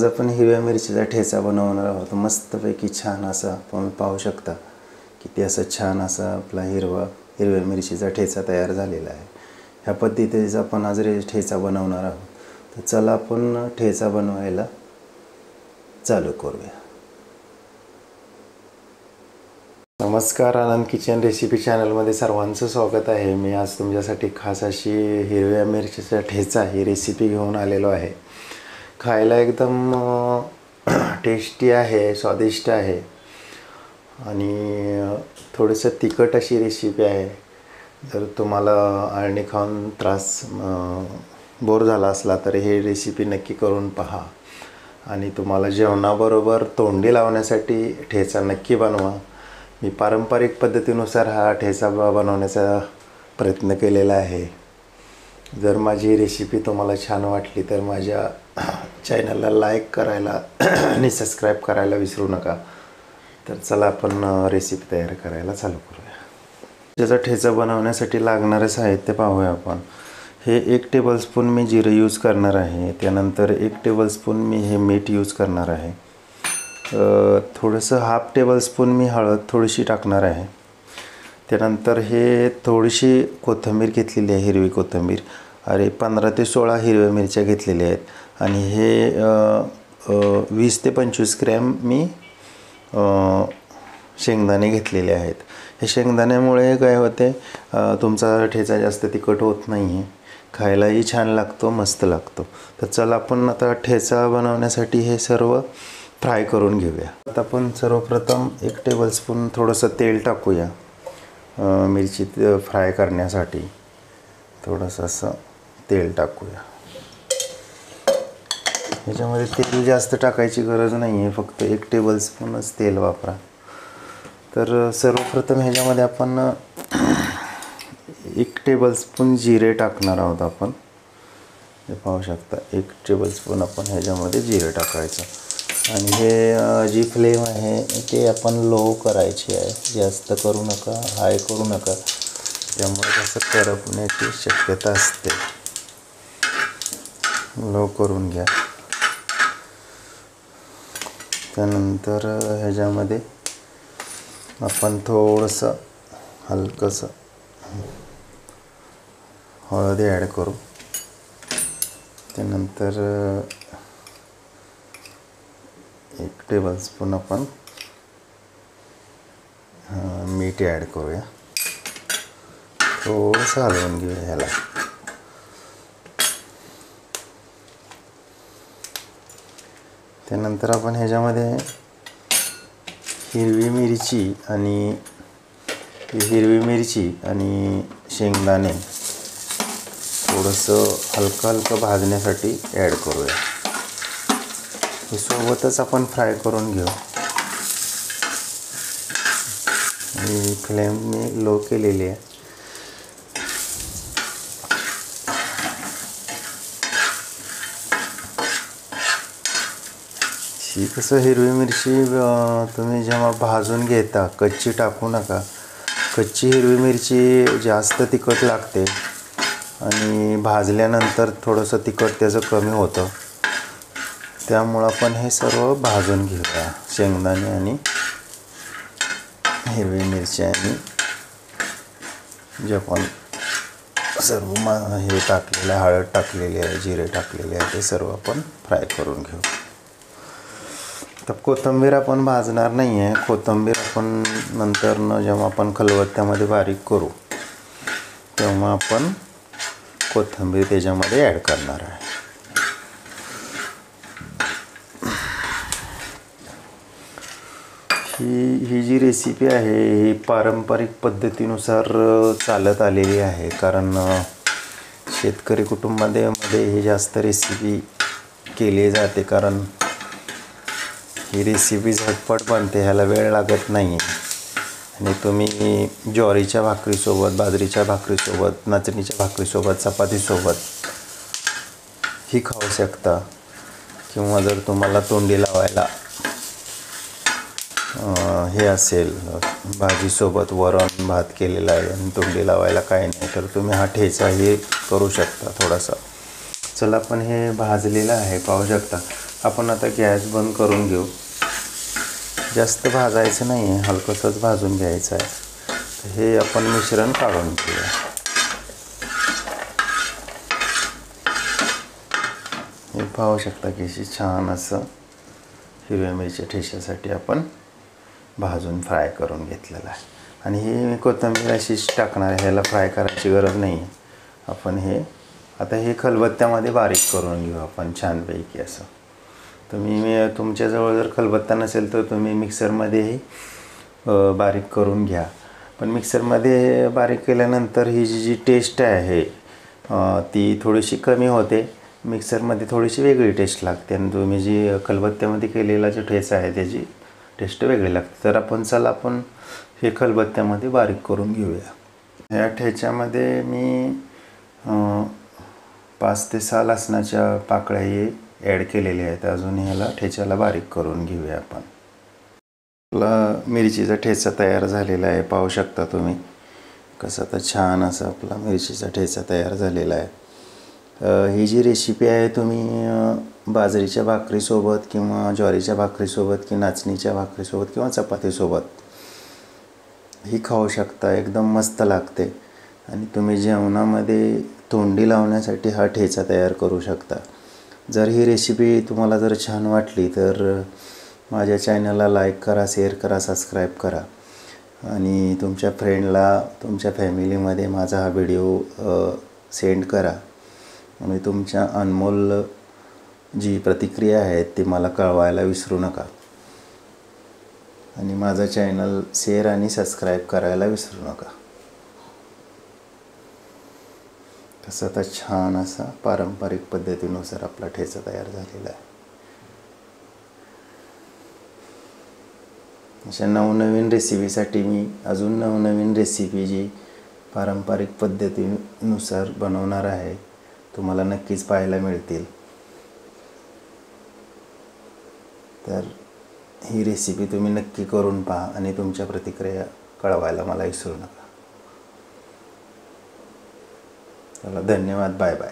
आज आपण हिरव्या मिरचीचा ठेचा बनवणार आहोत। मस्तपैकी छान असा तुम्ही पाहू शकता किती असं छान असा आपला हिरव्या मिरचीचा ठेचा तयार झालेला आहे। ह्या पद्धतीचा आपण आज ठेचा बनवणार आहोत। तर चला आपण ठेचा बनवायला चालू करूया। नमस्कार, आनंद किचन रेसिपी चॅनलमध्ये सर्वांचं स्वागत आहे। मी आज तुमच्यासाठी खास अशी हिरव्या मिरचीचा ठेचा ही रेसिपी घेऊन आलेलो आहे। खायला एकदम टेस्टी आहे, स्वादिष्ट आहे आणि थोडंसं तिखट अशी रेसिपी आहे। जर तुम्हाला आळणी खाऊन बोर झाला असला तर हे रेसिपी नक्की करून पहा आणि तुम्हाला जेवणाबरोबर तोंडी लावण्यासाठी ठेचा नक्की बनवा। मी पारंपरिक पद्धतीनुसार हा ठेचा बनवण्याचा प्रयत्न केलेला आहे। जर माझी रेसिपी तुम्हाला छान वाटली तर माझ्या चॅनलला लाईक करायला आणि सबस्क्राईब करायला विसरू नका। तर चला आपण रेसिपी तयार करायला चालू करूया। त्याचा ठेचा बनवण्यासाठी लागणारे साहित्य पाहूया आपण। हे 1 टेबलस्पून मी जिरे यूज करणार आहे। त्यानंतर 1 टेबलस्पून मी हे मीठ यूज करणार आहे। थोडंसं 1/2 टेबलस्पून मी हळद थोडीशी टाकणार आहे। त्यानंतर हे थोडीशी कोथिंबीर घेतलेली आहे, हिरवी कोथिंबीर। 15 ते 16 हिरव्या मिरच्या घेतलेल्या आहेत आणि हे 20 ते 25 ग्रॅम मी शेंगदाणे घेतलेले आहेत। हे शेंगदाण्यामुळे काय होते, तुमचा ठेचा जास्त तिखट होत नाही आहे, खायलाही छान लागतो, मस्त लागतो। तर चला आपण आता ठेचा बनवण्यासाठी हे सर्व फ्राय करून घेऊया। आता आपण सर्वप्रथम 1 टेबलस्पून थोडंसं तेल टाकूया। मिरची फ्राय करण्यासाठी थोडंसं असं तेल टाकूया। ह्याच्यामध्ये तेल जास्त टाकायची गरज नाही आहे, फक्त 1 टेबलस्पूनच तेल वापरा। तर सर्वप्रथम ह्याच्यामध्ये आपण 1 टेबलस्पून जिरे टाकणार आहोत। आपण हे पाहू शकता, 1 टेबलस्पून आपण ह्याच्यामध्ये जिरे टाकायचं आणि हे जी फ्लेम आहे ते आपण लो करायची आहे, जास्त करू नका, हाय करू नका, त्यामुळे कसं करपण्याची शक्यता असते। लो करून घ्या। त्यानंतर ह्याच्यामध्ये आपण थोडंसं हलकंसं हळद ॲड करू। त्यानंतर 1 टेबलस्पून आपण मीठ ॲड करूया। थोडंसं हलवून घेऊया ह्याला। त्यानंतर आपण ह्याच्यामध्ये हिरवी मिरची आणि शेंगदाणे थोडंसं हलकं भाजण्यासाठी ॲड करूया। हे सोबतच आपण फ्राय करून घेऊ। आणि फ्लेम मी लो केलेली आहे। ही कसं हिरवी मिरची तुम्ही जेव्हा भाजून घेता कच्ची टाकू नका। कच्ची हिरवी मिरची जास्त तिखट लागते आणि भाजल्यानंतर थोडंसं तिखट त्याचं कमी होतं, त्यामुळं आपण हे सर्व भाजून घेऊया। शेंगदाणे आणि हिरवी मिरची आणि जे आपण सर्व हे टाकलेलं आहे, हळद टाकलेली आहे, जिरे टाकलेले आहे, ते सर्व आपण फ्राय करून घेऊ। तर कोथिंबीर आपण भाजणार नाही आहे। कोथिंबीर आपण नंतर जेव्हा आपण खलबत्त्यामध्ये बारीक करू तेव्हा आपण कोथिंबीर त्याच्यामध्ये ॲड करणार आहे। ही जी रेसिपी आहे ही पारंपरिक पद्धतीनुसार चालत आलेली आहे, कारण शेतकरी कुटुंबामध्ये ही जास्त रेसिपी केली जाते, कारण ही रेसिपी झटपट बनते, ह्याला वेळ लागत नाही आणि तुम्ही ज्वारीच्या भाकरीसोबत, बाजरीच्या भाकरीसोबत, नाचणीच्या भाकरीसोबत, चपातीसोबत ही खाऊ शकता। किंवा जर तुम्हाला तोंडी लावायला हे असेल, भाजीसोबत वरण भात केलेला आहे आणि तोंडी लावायला काही नाही, तर तुम्ही हा ठेचाही करू शकता थोडासा। चला आपण हे भाजलेलं आहे, पाहू शकता आपण आता गॅस बंद करून घेऊ. जास्त भाजायचं नाही आहे, हलकंसंच भाजून घ्यायचं आहे. हे आपण मिश्रण काढून घेऊया. हे पाहू शकता की अशी छान असं हिरव्या मिरच्या ठेच्यासाठी आपण भाजून फ्राय करून घेतलेलं आहे. आणि ही कोथिंबीर अशीच टाकणार आहे, ह्याला फ्राय करायची गरज नाही आहे. आपण हे आता हे खलबत्त्यामध्ये बारीक करून घेऊ आपण छानपैकी असं. तुमच्याजवळ जर खलबत्ता नसेल तर तुम्ही मिक्सरमध्येही बारीक करून घ्या. पण मिक्सरमध्ये बारीक केल्यानंतर ही जी टेस्ट आहे ती थोडीशी कमी होते. मिक्सरमध्ये थोडीशी वेगळी टेस्ट लागते आणि तुम्ही जी खलबत्त्यामध्ये केलेला जो ठेचा आहे त्याची टेस्ट वेगळी लागते. तर आपण हे खलबत्त्यामध्ये बारीक करून घेऊया. ह्या ठेच्यामध्ये मी 5 ते 6 लसणाच्या पाकळ्या ॲड केलेल्या आहेत. अजून ह्याला ठेच्याला बारीक करून घेऊया आपण. आपला मिरचीचा ठेचा तयार झालेला आहे. पाहू शकता तुम्ही कसं आता छान असा आपला मिरचीचा ठेचा तयार झालेला आहे. ही जी रेसिपी आहे तुम्ही बाजरीच्या भाकरीसोबत किंवा ज्वारीच्या भाकरीसोबत की नाचणीच्या भाकरीसोबत किंवा चपातीसोबत ही खाऊ शकता. एकदम मस्त लागते. आणि तुम्ही जेवणामध्ये तोंडी लावण्यासाठी हा ठेचा तयार करू शकता. जर ही रेसिपी तुम्हाला जर छान वाटली तर माझ्या चॅनलला लाईक करा, शेअर करा, सबस्क्राईब करा. आणि तुमच्या फ्रेंडला, तुमच्या फॅमिलीमध्ये माझा हा व्हिडिओ सेंड करा. आणि तुमच्या अनमोल जी प्रतिक्रिया आहे ती मला कळवायला विसरू नका. आणि माझा चॅनल शेअर आणि सबस्क्राईब करायला विसरू नका. तसं आता छान असा पारंपरिक पद्धतीनुसार आपला ठेचा तयार झालेला आहे. अशा नवनवीन रेसिपीसाठी मी अजून नवनवीन रेसिपी जी पारंपरिक पद्धतीनुसार बनवणार आहे तुम्हाला नक्कीच पाहायला मिळतील. तर ही रेसिपी तुम्ही नक्की करून पहा आणि तुमच्या प्रतिक्रिया कळवायला मला विसरू नका. चला, धन्यवाद. Bye bye.